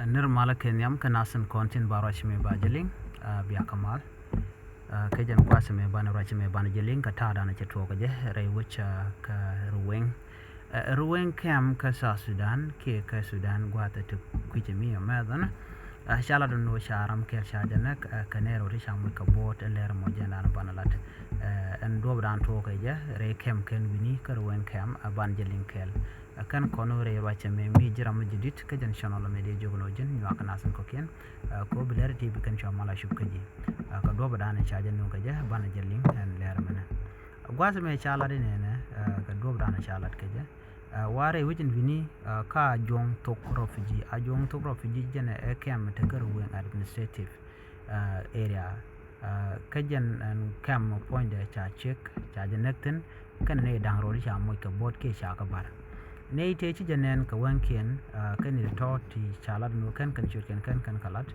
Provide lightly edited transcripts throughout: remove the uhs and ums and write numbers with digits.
nirmala kenyam kanasan kontin barachime bajeling biya kamal kejan kwasime bana rachime bana jeling katada na chetoka je rewucha ka ruweng kem ka sa Sudan ke ka Sudan gwata tu kwijemi amadana shala do no sharam kel shadana kanero ri shamu ka bot ler mo jena bana lat en dobran to ka je re kem ken wini ka ruweng kem aban jeling kel kan kono re wachame mi jiram jidit ka jan channel me de jogno jen nyak nasan ko ken ko bilar ti bikan chamala shubkaji ka dobran chajan no ka je bana jeling en ler mena gwasame chala de ne ka dobran chalat ka je ware within vini ka jong tok refugee a jong tok refugee jene kem te garwen administrative area kajan kam point de cha check cha janekten kan ne dang ro cha mo ka bot ke cha ka bar ne te chi janen ka wanken kan ne to ti chalad no kan churken kan kalat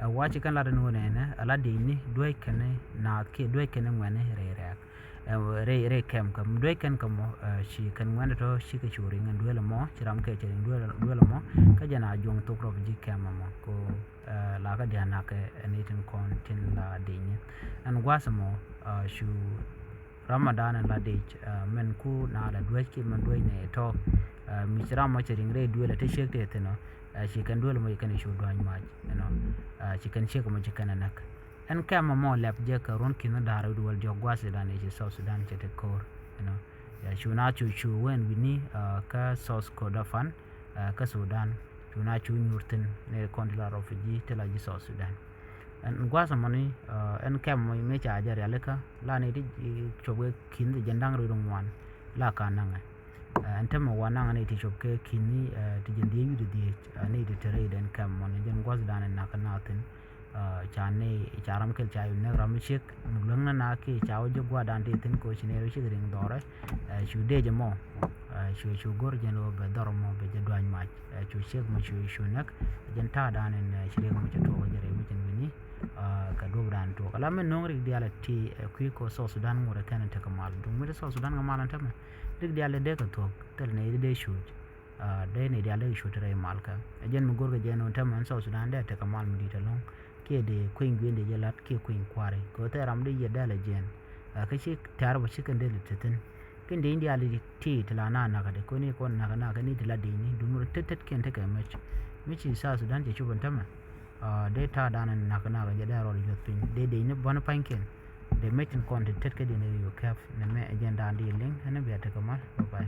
wachi kan lad no ne ala de ni doy kan na ke doy kan ngwane re kem kam doy kan kam shi kan ngwana to shi ka churi ngan duela mo chiram ke chirin duela mo ka jana jong to kro ji kem mo ko la ka dana ke anything kon tin la dinye an gwasamo shu ramadan la de men ku na la duel ki man doy ne to mi chiram mo chirin re duela te shekte teno shi kan duela mo kan shu duan ma shi kan shek mo jikana nak en kama mo lep je ka ron kin da ra duwal jo gwase da ne je South Sudan je te kor ya shuna chu wen wini ka South Kordofan ka Sudan shuna chu nyurtin ne kondila refugee te la je South Sudan en gwasa mani en kama me cha ja releka la ne di chobe kin de jandang ro wan la ka nanga en tema wananga ne ti chobke kini ti jende yu de ne de tere den kama ne jen gwas da ne nakanatin chane charam kel chayu ne ramchik mulungna na ke chawo jo gwa dante tin ko chine ro chigring dore chu de jamo chu gor jeno be dormo be je dwan ma chu chek mo chu nak jen ta danen chire mo to jere mi tin bini ka dobran to kala men nongri diala ti ku ko so Sudan ngore kan ta kamal dum mi so Sudan ngamalan tam dik diala de ka to tel ne de chu de ne diala chu tere malka jen mo gor ga jeno tam so Sudan de ta kamal mi ditalong ke de queen gwende jelat ke queen kware ko ta ram de yedala jen ka shi tar ba shi kan de litin kin de india li ti tilana na ka de ko ne ko na ka ni tilade ni dumur tetet ken ta ka michi sa Sudan je chuban tama de ta danan na ka ga da ro yotin de ne bon panken de metin kon de tet ka de ne yo kaf na me agenda de link na be ta kamar bye